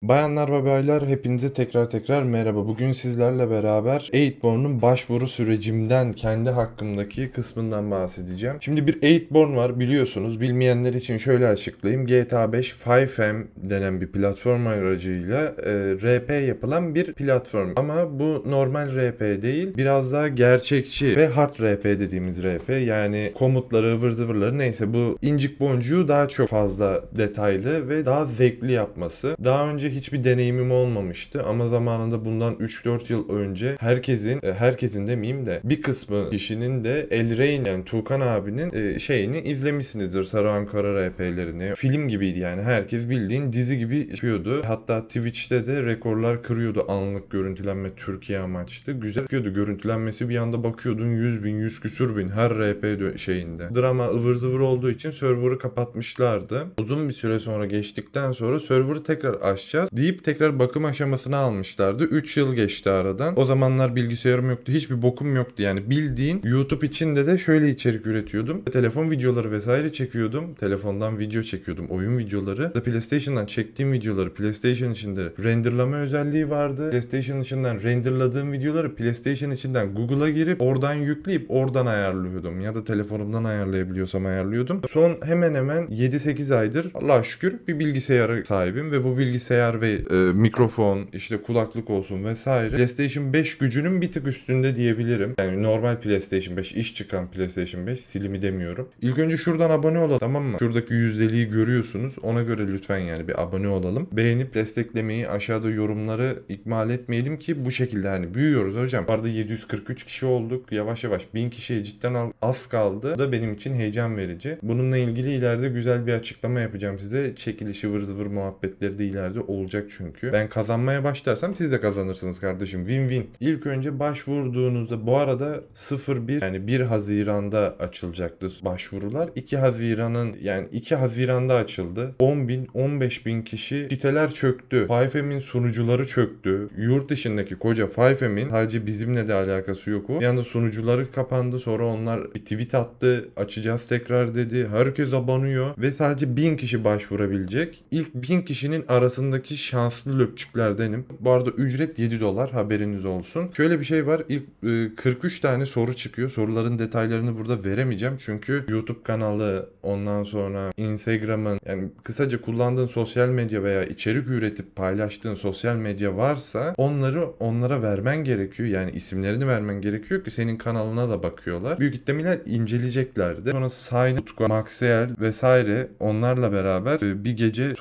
Bayanlar ve baylar hepinize tekrar merhaba. Bugün sizlerle beraber 8born'un başvuru sürecimden kendi hakkımdaki kısmından bahsedeceğim. Şimdi bir 8born var biliyorsunuz. Bilmeyenler için şöyle açıklayayım. GTA 5 5M denen bir platform aracıyla RP yapılan bir platform. Ama bu normal RP değil. Biraz daha gerçekçi ve hard RP dediğimiz RP. Yani komutları, ıvır zıvırları neyse bu incik boncuğu daha çok fazla detaylı ve daha zevkli yapması. Daha önce hiçbir deneyimim olmamıştı ama zamanında bundan 3-4 yıl önce herkesin demeyeyim de bir kısmı kişinin de Elrain yani Tuğkan abinin şeyini izlemişsinizdir, Sarı Ankara RP'lerini. Film gibiydi yani, herkes bildiğin dizi gibi yapıyordu. Hatta Twitch'te de rekorlar kırıyordu anlık görüntülenme Türkiye amaçlı. Güzel yapıyordu görüntülenmesi, bir anda bakıyordun 100 bin 100 küsür bin her RP şeyinde. Drama ıvır zıvır olduğu için server'ı kapatmışlardı. Uzun bir süre sonra geçtikten sonra server'ı tekrar açacağız deyip tekrar bakım aşamasına almışlardı. 3 yıl geçti aradan. O zamanlar bilgisayarım yoktu. Hiçbir bokum yoktu. Yani bildiğin YouTube içinde de şöyle içerik üretiyordum. Telefon videoları vesaire çekiyordum. Telefondan video çekiyordum. Oyun videoları. PlayStation'dan çektiğim videoları PlayStation içinde renderlama özelliği vardı. PlayStation içinden renderladığım videoları PlayStation içinden Google'a girip oradan yükleyip oradan ayarlıyordum. Ya da telefonumdan ayarlayabiliyorsam ayarlıyordum. Son hemen hemen 7-8 aydır Allah'a şükür bir bilgisayara sahibim ve bu bilgisayar ve mikrofon, işte kulaklık olsun vesaire PlayStation 5 gücünün bir tık üstünde diyebilirim. Yani normal PlayStation 5, iş çıkan PlayStation 5, silimi demiyorum. İlk önce şuradan abone olalım, tamam mı? Şuradaki yüzdeliği görüyorsunuz. Ona göre lütfen yani bir abone olalım. Beğenip desteklemeyi, aşağıda yorumları ihmal etmeyelim ki bu şekilde hani büyüyoruz hocam. Bu arada 743 kişi olduk. Yavaş yavaş 1000 kişiye cidden az kaldı. Bu da benim için heyecan verici. Bununla ilgili ileride güzel bir açıklama yapacağım size. Çekilişi ıvır zıvır muhabbetleri de ileride olacak çünkü. Ben kazanmaya başlarsam siz de kazanırsınız kardeşim. Win-win. İlk önce başvurduğunuzda, bu arada 01 yani 1 Haziran'da açılacaktı başvurular. 2 Haziran'ın yani 2 Haziran'da açıldı. 10 bin 15 bin kişi, siteler çöktü. 5M'in sunucuları çöktü. Yurt dışındaki koca 5M'in, sadece bizimle de alakası yok o. Bir anda sunucuları kapandı. Sonra onlar bir tweet attı. Açacağız tekrar dedi. Herkes abanıyor ve sadece 1000 kişi başvurabilecek. İlk 1000 kişinin arasındaki şanslı löpçüklerdenim. Bu arada ücret $7, haberiniz olsun. Şöyle bir şey var. İlk 43 tane soru çıkıyor. Soruların detaylarını burada veremeyeceğim. Çünkü YouTube kanalı, ondan sonra Instagram'ın, yani kısaca kullandığın sosyal medya veya içerik üretip paylaştığın sosyal medya varsa onlara vermen gerekiyor. Yani isimlerini vermen gerekiyor ki senin kanalına da bakıyorlar. Büyük ihtimalle inceleyeceklerdi. Sonra Sayın, Utku, Maxiel vesaire onlarla beraber bir gece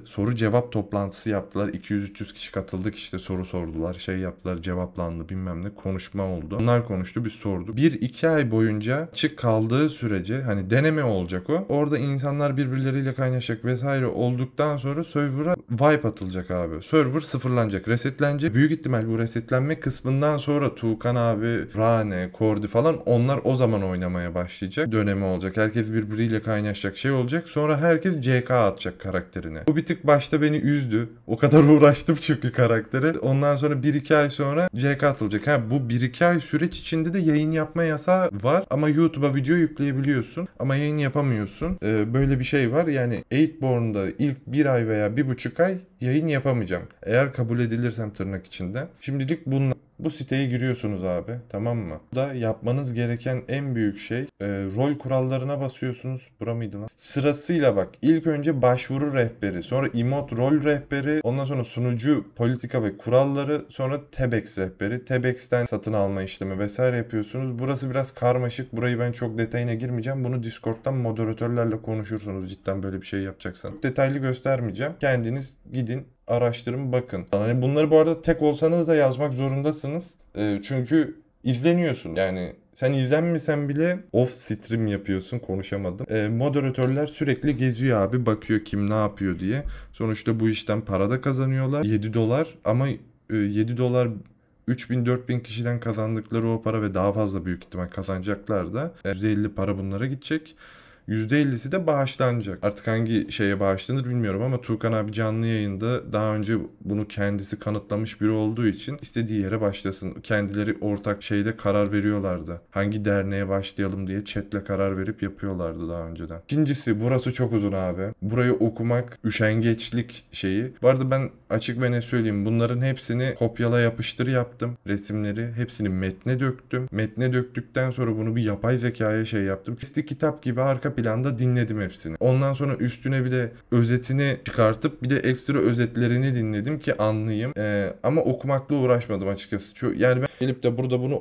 soru cevap toplantısı yaptılar. 200-300 kişi katıldık, işte soru sordular, şey yaptılar, cevaplandı, bilmem ne, konuşma oldu. Onlar konuştu, biz sorduk. 1-2 ay boyunca açık kaldığı sürece, hani deneme olacak o. Orada insanlar birbirleriyle kaynaşacak vesaire olduktan sonra server'a wipe atılacak abi. Server sıfırlanacak, resetlenecek. Büyük ihtimal bu resetlenme kısmından sonra Tuğkan abi, Rane, Kordi falan, onlar o zaman oynamaya başlayacak. Dönemi olacak. Herkes birbiriyle kaynaşacak, şey olacak. Sonra herkes CK atacak karakterine. Bu bir tık başta beni üzdü. O kadar uğraştım çünkü karaktere. Ondan sonra 1-2 ay sonra CK atılacak. Bu 1-2 ay süreç içinde de yayın yapma yasağı var. Ama YouTube'a video yükleyebiliyorsun. Ama yayın yapamıyorsun. Böyle bir şey var. Yani 8born'da ilk 1 ay veya 1,5 ay yayın yapamayacağım. Eğer kabul edilirsem tırnak içinde. Şimdilik bu siteye giriyorsunuz abi, tamam mı? Da yapmanız gereken en büyük şey rol kurallarına basıyorsunuz. Bura mıydı lan? Sırasıyla bak. İlk önce başvuru rehberi, sonra emote rol rehberi, ondan sonra sunucu politika ve kuralları, sonra Tebex rehberi. Tebex'ten satın alma işlemi vesaire yapıyorsunuz. Burası biraz karmaşık. Burayı ben çok detayına girmeyeceğim. Bunu Discord'dan moderatörlerle konuşursunuz cidden böyle bir şey yapacaksan. Detaylı göstermeyeceğim. Kendiniz gidin, araştırın, bakın. Yani bunları bu arada tek olsanız da yazmak zorundasınız. Çünkü izleniyorsun. Yani sen izlenmesen bile off stream yapıyorsun, konuşamadım. Moderatörler sürekli geziyor abi, bakıyor kim ne yapıyor diye. Sonuçta bu işten para da kazanıyorlar. $7 ama $7 3000-4000 kişiden kazandıkları o para ve daha fazla büyük ihtimal kazanacaklar da %50 para bunlara gidecek. %50'si de bağışlanacak. Artık hangi şeye bağışlanır bilmiyorum ama Tuğkan abi canlı yayında daha önce bunu kendisi kanıtlamış biri olduğu için istediği yere başlasın. Kendileri ortak şeyde karar veriyorlardı. Hangi derneğe başlayalım diye chatle karar verip yapıyorlardı daha önceden. İkincisi, burası çok uzun abi. Burayı okumak üşengeçlik şeyi. Bu arada ben açık ve ne söyleyeyim, bunların hepsini kopyala yapıştır yaptım. Resimleri hepsini metne döktüm. Metne döktükten sonra bunu bir yapay zekaya şey yaptım. Testi kitap gibi arka planda dinledim hepsini. Ondan sonra üstüne bir de özetini çıkartıp bir de ekstra özetlerini dinledim ki anlayayım. Ama okumakla uğraşmadım açıkçası. Yani ben gelip de burada bunu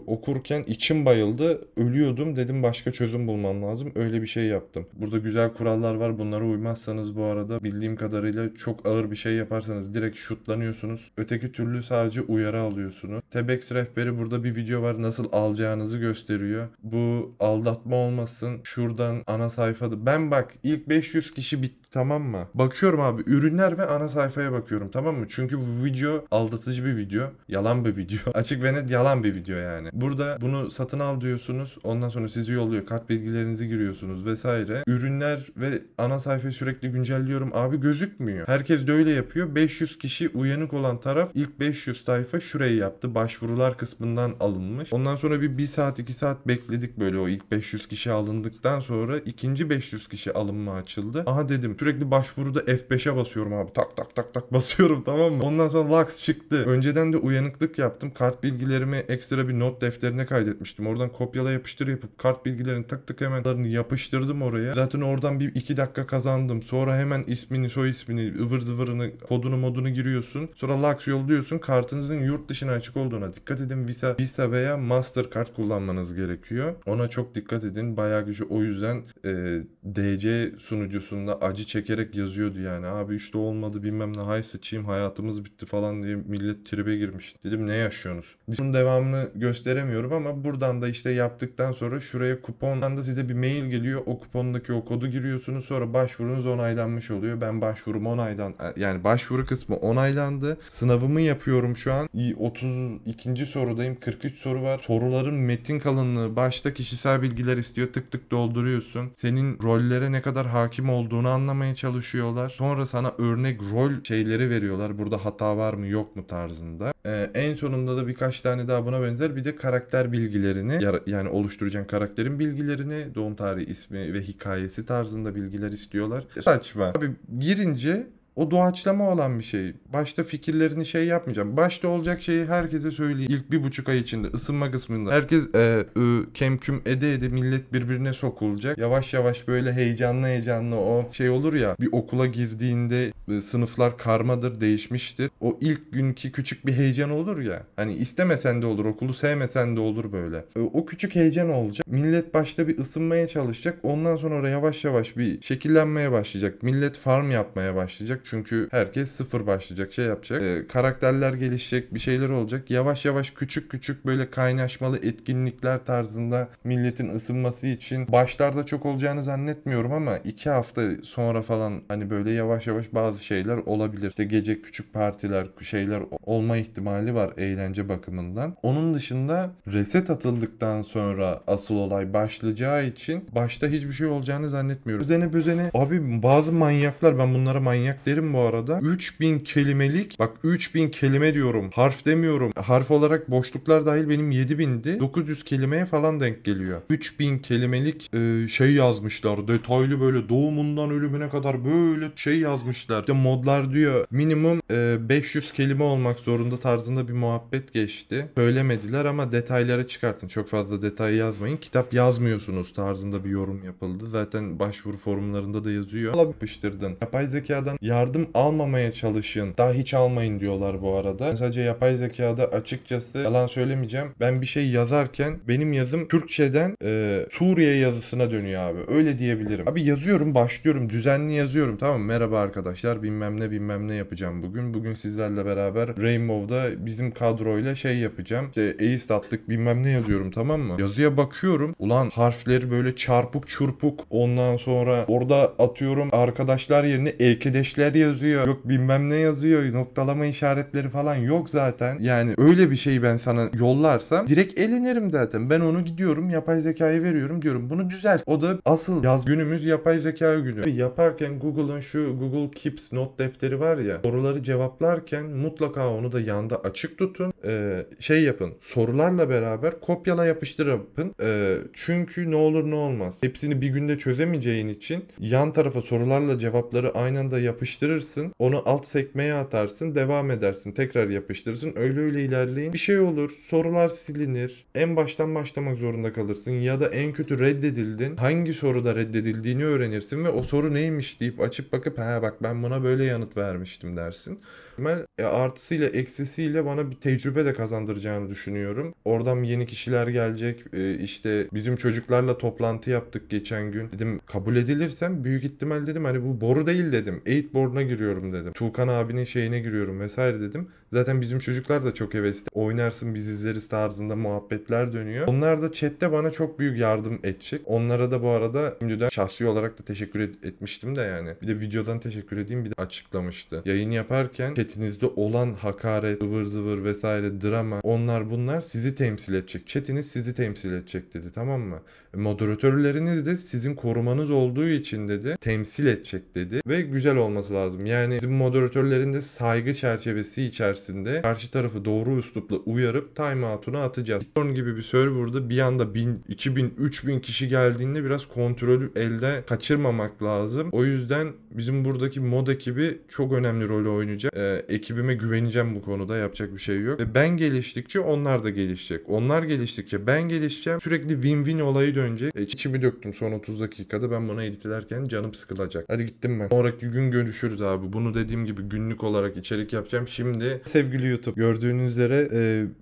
okurken içim bayıldı. Ölüyordum. Dedim başka çözüm bulmam lazım. Öyle bir şey yaptım. Burada güzel kurallar var. Bunlara uymazsanız bu arada bildiğim kadarıyla çok ağır bir şey yaparsanız direkt şutlanıyorsunuz. Öteki türlü sadece uyarı alıyorsunuz. Tebex rehberi burada bir video var. Nasıl alacağınızı gösteriyor. Bu aldatma olmasın. Şuradan ana sayfada. Ben bak ilk 500 kişi bitti, tamam mı? Bakıyorum abi ürünler ve ana sayfaya bakıyorum, tamam mı? Çünkü bu video aldatıcı bir video. Yalan bir video. Açık ve net yalan bir video yani. Burada bunu satın al diyorsunuz. Ondan sonra sizi yolluyor. Kart bilgilerinizi giriyorsunuz vesaire. Ürünler ve ana sayfayı sürekli güncelliyorum. Abi gözükmüyor. Herkes de öyle yapıyor. 500 kişi uyanık olan taraf ilk 500 sayfa şurayı yaptı. Başvurular kısmından alınmış. Ondan sonra bir saat 2 saat bekledik böyle, o ilk 500 kişi alındıktan sonra ikinci 500 kişi alınma açıldı. Aha dedim sürekli başvuruda F5'e basıyorum abi. Tak tak tak tak basıyorum, tamam mı? Ondan sonra Lux çıktı. Önceden de uyanıklık yaptım. Kart bilgilerimi ekstra bir not defterine kaydetmiştim. Oradan kopyala yapıştır yapıp kart bilgilerini tak tak hemen yapıştırdım oraya. Zaten oradan bir 2 dakika kazandım. Sonra hemen ismini, soy ismini, ıvır zıvırını, kodunu modunu giriyorsun. Sonra Lux yolluyorsun. Kartınızın yurt dışına açık olduğuna dikkat edin. Visa veya Mastercard kullanmanız gerekiyor. Ona çok dikkat edin. Bayağı güçlü. O yüzden DC sunucusunda acı çekerek yazıyordu yani. Abi işte olmadı bilmem ne, hay sıçayım hayatımız bitti falan diye millet tribe girmiş. Dedim ne yaşıyorsunuz? Bunun devamını gösteremiyorum ama buradan da işte yaptıktan sonra şuraya kupondan da size bir mail geliyor. O kupondaki o kodu giriyorsunuz. Sonra başvurunuz onaylanmış oluyor. Ben başvurum yani başvuru kısmı onaylandı. Sınavımı yapıyorum şu an. 32. sorudayım. 43 soru var. Soruların metin kalınlığı, başta kişisel bilgiler istiyor. Tık tık dolduruyorsun. Senin rollere ne kadar hakim olduğunu anlamaya çalışıyorlar. Sonra sana örnek rol şeyleri veriyorlar. Burada hata var mı yok mu tarzında. En sonunda da birkaç tane daha buna benzer bir de karakter bilgilerini, yani oluşturacağın karakterin bilgilerini, doğum tarihi, ismi ve hikayesi tarzında bilgiler istiyorlar. Saçma. Abi girince o doğaçlama olan bir şey. Başta fikirlerini şey yapmayacağım. Başta olacak şeyi herkese söyleyeyim. İlk 1,5 ay içinde ısınma kısmında herkes kemküm ede millet birbirine sokulacak. Yavaş yavaş böyle heyecanlı o şey olur ya, bir okula girdiğinde sınıflar karmadır, değişmiştir. O ilk günkü küçük bir heyecan olur ya. Hani istemesen de olur, okulu sevmesen de olur böyle. O küçük heyecan olacak. Millet başta bir ısınmaya çalışacak. Ondan sonra yavaş yavaş bir şekillenmeye başlayacak. Millet farm yapmaya başlayacak. Çünkü herkes sıfır başlayacak, şey yapacak. Karakterler gelişecek, bir şeyler olacak. Yavaş yavaş küçük böyle kaynaşmalı etkinlikler tarzında milletin ısınması için başlarda çok olacağını zannetmiyorum ama 2 hafta sonra falan hani böyle yavaş yavaş bazı şeyler olabilir. İşte gece küçük partiler, şeyler olma ihtimali var eğlence bakımından. Onun dışında reset atıldıktan sonra asıl olay başlayacağı için başta hiçbir şey olacağını zannetmiyorum. Özene abi bazı manyaklar, ben bunlara manyak derim bu arada. 3000 kelimelik, bak 3000 kelime diyorum. Harf demiyorum. Harf olarak boşluklar dahil benim 7000'di. 900 kelimeye falan denk geliyor. 3000 kelimelik şey yazmışlar. Detaylı böyle doğumundan ölümüne kadar böyle şey yazmışlar. İşte modlar diyor minimum 500 kelime olmak zorunda tarzında bir muhabbet geçti. Söylemediler ama detayları çıkartın. Çok fazla detay yazmayın. Kitap yazmıyorsunuz tarzında bir yorum yapıldı. Zaten başvuru forumlarında da yazıyor. Yapıştırdın. Yapay zekadan yardım almamaya çalışın. Daha hiç almayın diyorlar bu arada. Sadece yapay zekada açıkçası yalan söylemeyeceğim. Ben bir şey yazarken benim yazım Türkçeden Suriye yazısına dönüyor abi. Öyle diyebilirim. Abi yazıyorum, başlıyorum. Düzenli yazıyorum. Tamam mı? Merhaba arkadaşlar. Bilmem ne yapacağım bugün. Bugün sizlerle beraber Rainbow'da bizim kadroyla şey yapacağım. İşte Ace attık bilmem ne yazıyorum, tamam mı? Yazıya bakıyorum. Ulan harfleri böyle çarpık çurpuk. Ondan sonra orada atıyorum arkadaşlar yerine ekedeşler virgüller yazıyor. Yok bilmem ne yazıyor. Noktalama işaretleri falan yok zaten. Yani öyle bir şeyi ben sana yollarsam direkt elenirim zaten. Ben onu gidiyorum yapay zekaya veriyorum, diyorum bunu düzelt. O da asıl günümüz yapay zeka günü. Yaparken Google'ın şu Google Keeps not defteri var ya, soruları cevaplarken mutlaka onu da yanda açık tutun. Şey yapın, sorularla beraber kopyala yapıştır yapın. Çünkü ne olur ne olmaz. Hepsini bir günde çözemeyeceğin için yan tarafa sorularla cevapları aynı anda yapıştırırsın. Onu alt sekmeye atarsın, devam edersin. Tekrar yapıştırırsın. Öyle ilerleyin. Bir şey olur, sorular silinir. En baştan başlamak zorunda kalırsın ya da en kötü reddedildin. Hangi soruda reddedildiğini öğrenirsin ve o soru neymiş deyip açıp bakıp ha bak ben buna böyle yanıt vermiştim dersin. Artısıyla eksisiyle bana bir tecrübe de kazandıracağını düşünüyorum. Oradan yeni kişiler gelecek. İşte bizim çocuklarla toplantı yaptık geçen gün. Dedim kabul edilirsem büyük ihtimal dedim hani bu boru değil dedim. 8born'a giriyorum dedim. Tuğkan abinin şeyine giriyorum vesaire dedim. Zaten bizim çocuklar da çok hevesli. Oynarsın biz izleriz tarzında muhabbetler dönüyor. Onlar da chatte bana çok büyük yardım edecek. Onlara da bu arada şimdiden şahsi olarak da teşekkür etmiştim de yani. Bir de videodan teşekkür edeyim, bir de açıklamıştı. Yayın yaparken chatinizde olan hakaret, ıvır zıvır vesaire drama, onlar bunlar sizi temsil edecek. Chatiniz sizi temsil edecek dedi, tamam mı? Moderatörleriniz de sizin korumanız olduğu için dedi temsil edecek dedi ve güzel olması lazım. Yani bizim moderatörlerin de saygı çerçevesi içerisinde karşı tarafı doğru üslupla uyarıp timeout'unu atacağız. Bitcoin gibi bir serverda bir anda 1000, 2000, 3000 kişi geldiğinde biraz kontrolü elde kaçırmamak lazım. O yüzden bizim buradaki mod ekibi çok önemli rol oynayacak. Ekibime güveneceğim bu konuda, yapacak bir şey yok. Ve ben geliştikçe onlar da gelişecek. Onlar geliştikçe ben gelişeceğim. Sürekli win-win olayı dönecek. İçimi döktüm son 30 dakikada. Ben bunu editlerken canım sıkılacak. Hadi gittim ben. Sonraki gün görüşürüz abi. Bunu dediğim gibi günlük olarak içerik yapacağım. Şimdi sevgili YouTube, gördüğünüz üzere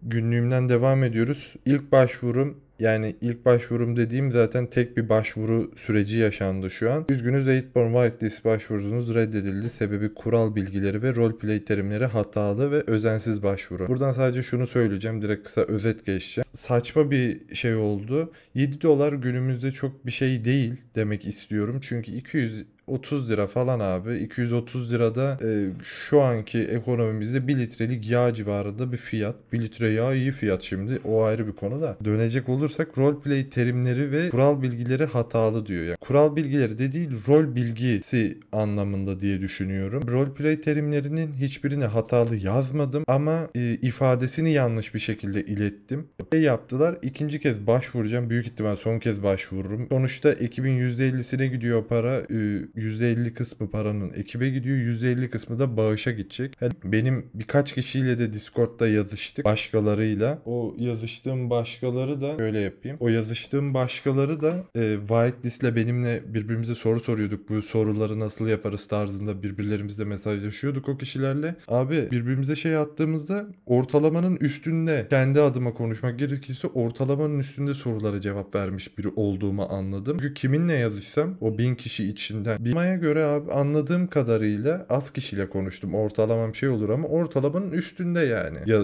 günlüğümden devam ediyoruz. İlk başvurum, yani ilk başvurum dediğim zaten tek bir başvuru süreci yaşandı şu an. Üzgünüz, 8born whitelist başvurunuz reddedildi. Sebebi kural bilgileri ve roleplay terimleri hatalı ve özensiz başvuru. Buradan sadece şunu söyleyeceğim. Direkt kısa özet geçeceğim. Saçma bir şey oldu. 7 dolar günümüzde çok bir şey değil demek istiyorum. Çünkü 230 lira falan abi. 230 lirada şu anki ekonomimizde 1 litrelik yağ civarında bir fiyat. 1 litre yağ iyi fiyat şimdi. O ayrı bir konu da. Dönecek olursak roleplay terimleri ve kural bilgileri hatalı diyor. Yani kural bilgileri de değil, rol bilgisi anlamında diye düşünüyorum. Roleplay terimlerinin hiçbirini hatalı yazmadım ama ifadesini yanlış bir şekilde ilettim. Yaptılar. İkinci kez başvuracağım. Büyük ihtimal son kez başvururum. Sonuçta ekibin %50'sine gidiyor para. %50 kısmı paranın ekibe gidiyor. %50 kısmı da bağışa gidecek. Yani benim birkaç kişiyle de Discord'da yazıştık. Başkalarıyla. O yazıştığım başkaları da şöyle yapayım. O yazıştığım başkaları da whitelist'le benimle birbirimize soru soruyorduk. Bu soruları nasıl yaparız tarzında birbirlerimizle mesajlaşıyorduk o kişilerle. Abi birbirimize şey attığımızda ortalamanın üstünde, kendi adıma konuşmak gerekirse ortalamanın üstünde sorulara cevap vermiş biri olduğumu anladım. Çünkü kiminle yazışsam o 1000 kişi içinden bilmeye göre abi anladığım kadarıyla az kişiyle konuştum. Ortalamam şey olur ama ortalamanın üstünde yani. Ya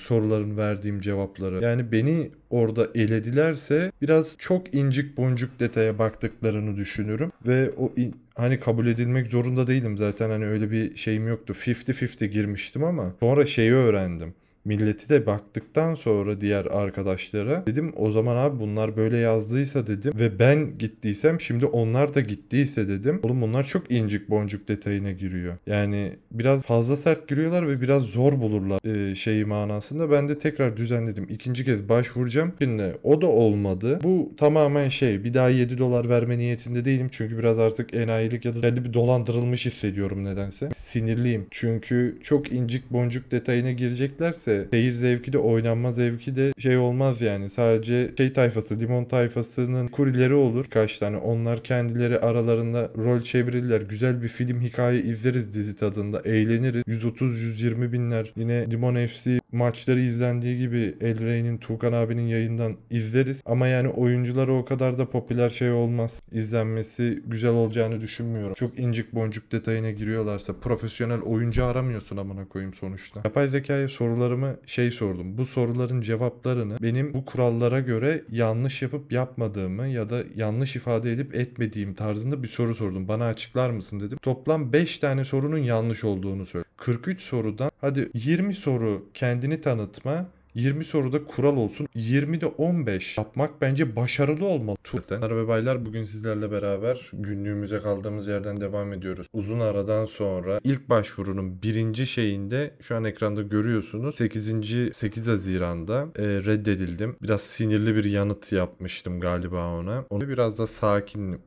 soruların verdiğim cevapları. Yani beni orada eledilerse biraz çok incik boncuk detaya baktıklarını düşünürüm ve o hani kabul edilmek zorunda değilim zaten, hani öyle bir şeyim yoktu. 50-50 girmiştim ama sonra şeyi öğrendim. Milleti de baktıktan sonra diğer arkadaşlara dedim o zaman abi bunlar böyle yazdıysa dedim ve ben gittiysem şimdi onlar da gittiyse dedim. Oğlum bunlar çok incik boncuk detayına giriyor. Yani biraz fazla sert giriyorlar ve biraz zor bulurlar şeyi manasında. Ben de tekrar düzenledim. İkinci kez başvuracağım. Şimdi o da olmadı. Bu tamamen şey, bir daha 7 dolar verme niyetinde değilim. Çünkü biraz artık enayilik ya da kendi bir dolandırılmış hissediyorum nedense. Sinirliyim. Çünkü çok incik boncuk detayına gireceklerse seyir zevki de oynanma zevki de şey olmaz yani. Sadece şey tayfası, limon tayfasının kurileri olur kaç tane. Onlar kendileri aralarında rol çevirirler. Güzel bir film hikaye izleriz dizi tadında. Eğleniriz. 130-120 binler. Yine Limon FC maçları izlendiği gibi El Rey'nin, Tuğkan abinin yayından izleriz. Ama yani oyuncuları o kadar da popüler şey olmaz. İzlenmesi güzel olacağını düşünmüyorum. Çok incik boncuk detayına giriyorlarsa profesyonel oyuncu aramıyorsun amına koyayım sonuçta. Yapay zekaya sorularımı sorularımı sordum. Bu soruların cevaplarını benim bu kurallara göre yanlış yapıp yapmadığımı ya da yanlış ifade edip etmediğim tarzında bir soru sordum. Bana açıklar mısın dedim. Toplam 5 tane sorunun yanlış olduğunu söyledi. 43 sorudan hadi 20 soru kendini tanıtma, 20 soruda kural olsun. 20'de 15 yapmak bence başarılı olmalı. Hanımlar ve baylar, bugün sizlerle beraber günlüğümüze kaldığımız yerden devam ediyoruz. Uzun aradan sonra ilk başvurunun birinci şeyinde şu an ekranda görüyorsunuz. 8 Haziran'da reddedildim. Biraz sinirli bir yanıt yapmıştım galiba ona. Onu biraz da sakinim.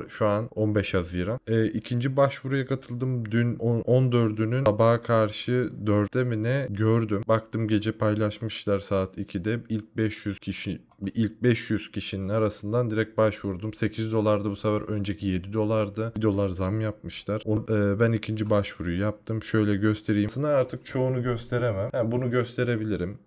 Şu an 15 Haziran. İkinci başvuruya katıldım. Dün 14'ünün sabaha karşı 4'te mi ne gördüm. Baktım gece paylaşmışlar saat 2'de. İlk 500 kişinin arasından direkt başvurdum. 8 dolardı bu sefer, önceki 7 dolardı. 1 dolar zam yapmışlar. Ben ikinci başvuruyu yaptım. Şöyle göstereyim. Aslında artık çoğunu gösteremem. Bunu gösterebilirim.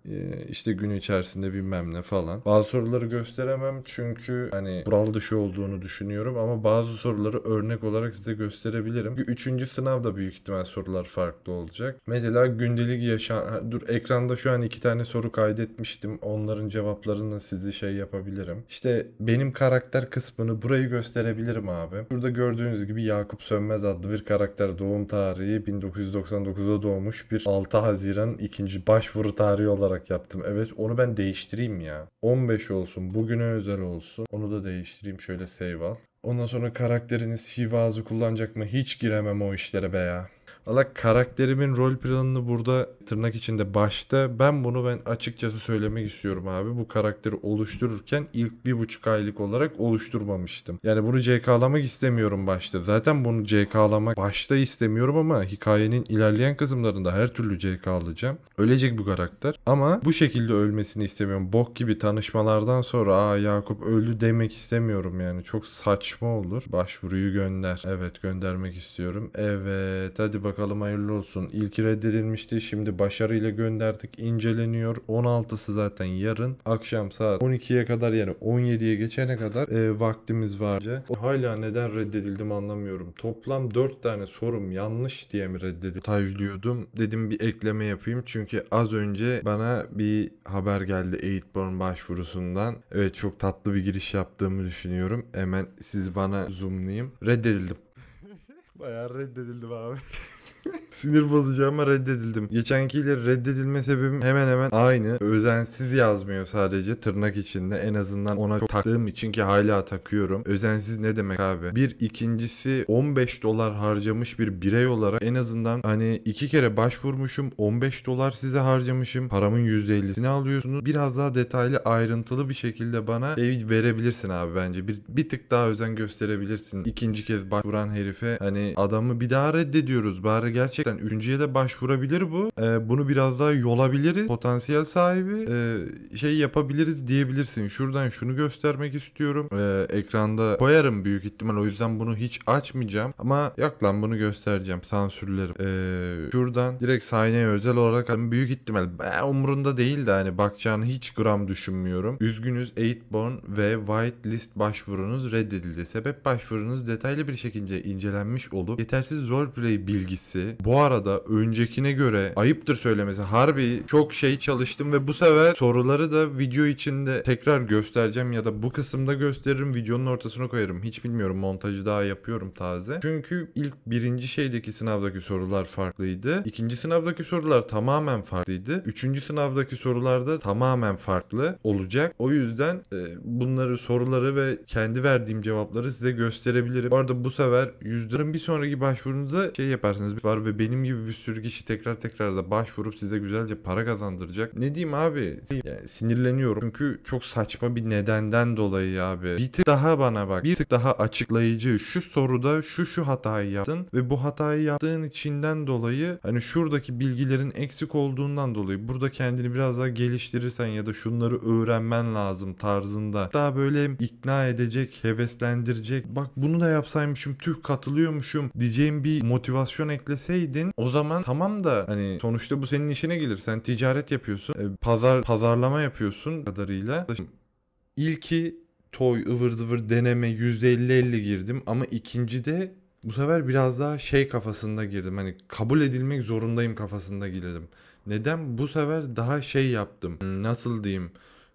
İşte gün içerisinde bilmem ne falan. Bazı soruları gösteremem çünkü hani kural dışı olduğunu düşünüyorum ama bazı soruları örnek olarak size gösterebilirim. Çünkü 3. sınavda büyük ihtimal sorular farklı olacak. Mesela gündelik ekranda şu an 2 tane soru kaydetmiştim. Onların cevaplarını size yapabilirim. İşte benim karakter kısmını burayı gösterebilirim abi. Burada gördüğünüz gibi Yakup Sönmez adlı bir karakter, doğum tarihi 1999'da doğmuş, bir 6 Haziran ikinci başvuru tarihi olarak yaptım. Evet, onu ben değiştireyim ya. 15 olsun, bugüne özel olsun. Onu da değiştireyim, şöyle save al. Ondan sonra karakteriniz Sivaz'ı kullanacak mı? Hiç giremem o işlere be ya. Valla karakterimin rol planını burada tırnak içinde başta ben açıkçası söylemek istiyorum abi. Bu karakteri oluştururken ilk 1,5 aylık olarak oluşturmamıştım. Yani bunu CK'lamak istemiyorum başta. Zaten bunu CK'lamak başta istemiyorum ama hikayenin ilerleyen kısımlarında her türlü CK alacağım. Ölecek bu karakter. Ama bu şekilde ölmesini istemiyorum. Bok gibi tanışmalardan sonra Yakup öldü demek istemiyorum yani. Çok saçma olur. Başvuruyu gönder. Evet, göndermek istiyorum. Evet, hadi bakalım, hayırlı olsun. İlki reddedilmişti. Şimdi başarıyla gönderdik. İnceleniyor. 16'sı zaten yarın. Akşam saat 12'ye kadar, yani 17'ye geçene kadar vaktimiz var. Hala neden reddedildim anlamıyorum. Toplam 4 tane sorum yanlış diye mi reddedildim? Tajlıyordum. Dedim bir ekleme yapayım. Çünkü az önce bana bir haber geldi Eightborn başvurusundan. Evet, çok tatlı bir giriş yaptığımı düşünüyorum. Hemen siz bana zoomlayayım. Reddedildim. Bayağı reddedildim abi. Sinir bozucu ama reddedildim. Geçenkiyle reddedilme sebebim hemen hemen aynı. Özensiz yazmıyor sadece, tırnak içinde. En azından ona çok taktığım için, ki hala takıyorum. Özensiz ne demek abi? Bir ikincisi, 15 dolar harcamış bir birey olarak en azından hani 2 kere başvurmuşum. 15 dolar size harcamışım. Paramın %50'sini alıyorsunuz. Biraz daha detaylı, ayrıntılı bir şekilde bana verebilirsin abi bence. Bir tık daha özen gösterebilirsin. İkinci kez başvuran herife hani adamı bir daha reddediyoruz. Bari gerçekten üçüncüye de başvurabilir bu. Bunu biraz daha yolabiliriz. Potansiyel sahibi yapabiliriz diyebilirsin. Şuradan şunu göstermek istiyorum. Ekranda koyarım büyük ihtimal. O yüzden bunu hiç açmayacağım. Ama yok lan, bunu göstereceğim. Sansürlerim. Şuradan direkt sahneye özel olarak büyük ihtimal umurunda değil de hani bakacağını hiç gram düşünmüyorum. Üzgünüz, Eightborn ve Whitelist başvurunuz reddedildi. Sebep, başvurunuz detaylı bir şekilde incelenmiş olup yetersiz roleplay bilgisi. Bu arada öncekine göre ayıptır söylemesi, harbi çok çalıştım ve bu sefer soruları da video içinde tekrar göstereceğim ya da bu kısımda gösteririm, videonun ortasına koyarım. Hiç bilmiyorum, montajı daha yapıyorum taze. Çünkü ilk birinci sınavdaki sorular farklıydı. İkinci sınavdaki sorular tamamen farklıydı. Üçüncü sınavdaki sorularda tamamen farklı olacak. O yüzden soruları ve kendi verdiğim cevapları size gösterebilirim. Bu arada bu sefer yüzlerin bir sonraki başvurunuzda yaparsınız var ve benim gibi bir sürü kişi tekrar da başvurup size güzelce para kazandıracak. Ne diyeyim abi? Yani sinirleniyorum. Çünkü çok saçma bir nedenden dolayı abi. Bir tık daha bana bak. Bir tık daha açıklayıcı. Şu soruda şu hatayı yaptın ve bu hatayı yaptığın içinden dolayı hani şuradaki bilgilerin eksik olduğundan dolayı burada kendini biraz daha geliştirirsen ya da şunları öğrenmen lazım tarzında. Daha böyle ikna edecek, heveslendirecek. Bak bunu da yapsaymışım, tüh katılıyormuşum diyeceğim bir motivasyon ekleseydin, o zaman tamam da hani sonuçta bu senin işine gelir. Sen ticaret yapıyorsun. Pazarlama yapıyorsun kadarıyla. İlki toy ıvır zıvır deneme %50-50 girdim ama ikincide bu sefer biraz daha kafasında girdim. Hani kabul edilmek zorundayım kafasında girdim. Neden? Bu sefer daha şey yaptım. Nasıl diyeyim?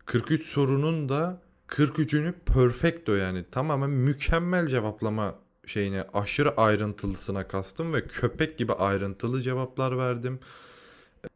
43 sorunun da 43'ünü perfecto, yani tamamen mükemmel cevaplama şeyine, aşırı ayrıntılısına kastım ve köpek gibi ayrıntılı cevaplar verdim.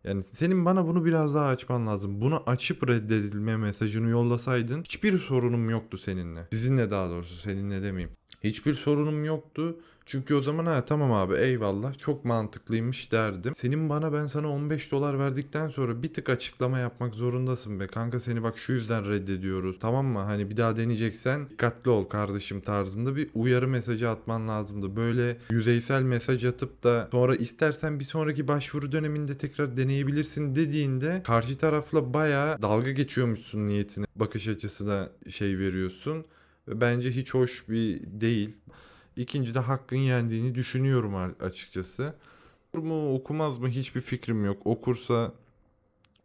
Yani senin bana bunu biraz daha açman lazım. Bunu açıp reddedilme mesajını yollasaydın hiçbir sorunum yoktu seninle. Sizinle, daha doğrusu seninle demeyeyim. Hiçbir sorunum yoktu. Çünkü o zaman ha tamam abi eyvallah çok mantıklıymış derdim. Senin bana, ben sana 15 dolar verdikten sonra bir tık açıklama yapmak zorundasın be. Kanka seni bak şu yüzden reddediyoruz. Tamam mı? Hani bir daha deneyeceksen dikkatli ol kardeşim tarzında bir uyarı mesajı atman lazımdı. Böyle yüzeysel mesaj atıp da sonra istersen bir sonraki başvuru döneminde tekrar deneyebilirsin dediğinde karşı tarafla bayağı dalga geçiyormuşsun niyetine. Bakış açısına şey veriyorsun. Ve bence hiç hoş bir değil. İkinci de hakkın yendiğini düşünüyorum açıkçası. Okur mu okumaz mı hiçbir fikrim yok. Okursa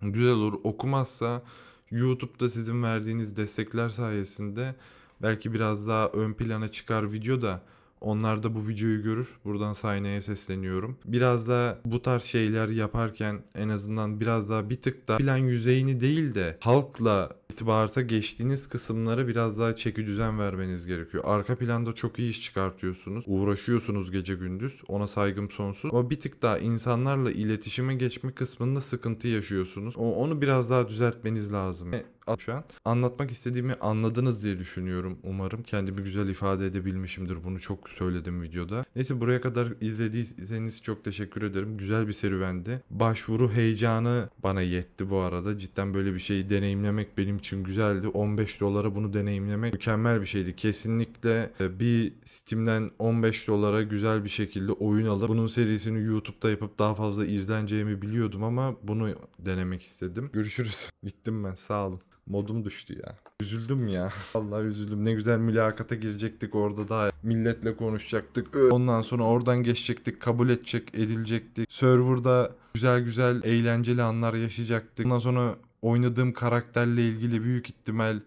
güzel olur. Okumazsa YouTube'da sizin verdiğiniz destekler sayesinde belki biraz daha ön plana çıkar video da onlar da bu videoyu görür. Buradan sahneye sesleniyorum. Biraz da bu tarz şeyler yaparken en azından biraz daha bir tık daha plan yüzeyini değil de halkla itibata geçtiğiniz kısımlara biraz daha çeki düzen vermeniz gerekiyor. Arka planda çok iyi iş çıkartıyorsunuz. Uğraşıyorsunuz gece gündüz. Ona saygım sonsuz. Ama bir tık daha insanlarla iletişime geçme kısmında sıkıntı yaşıyorsunuz. Onu biraz daha düzeltmeniz lazım. Şu an anlatmak istediğimi anladınız diye düşünüyorum umarım. Kendimi güzel ifade edebilmişimdir. Bunu çok söyledim videoda. Neyse, buraya kadar izlediyseniz çok teşekkür ederim. Güzel bir serüvendi. Başvuru heyecanı bana yetti bu arada. Cidden böyle bir şeyi deneyimlemek benim için güzeldi. 15 dolara bunu deneyimlemek mükemmel bir şeydi. Kesinlikle bir Steam'den 15 dolara güzel bir şekilde oyun alıp bunun serisini YouTube'da yapıp daha fazla izleneceğimi biliyordum ama bunu denemek istedim. Görüşürüz. Gittim ben, sağ olun. Modum düştü ya. Üzüldüm ya. Vallahi üzüldüm. Ne güzel mülakata girecektik orada da. Milletle konuşacaktık. Ondan sonra oradan geçecektik. Kabul edilecektik. Server'da güzel güzel eğlenceli anlar yaşayacaktık. Ondan sonra oynadığım karakterle ilgili büyük ihtimal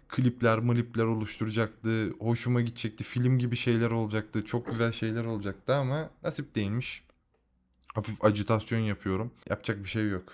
klipler oluşturacaktı. Hoşuma gidecekti. Film gibi şeyler olacaktı. Çok güzel şeyler olacaktı ama nasip değilmiş. Hafif ajitasyon yapıyorum. Yapacak bir şey yok.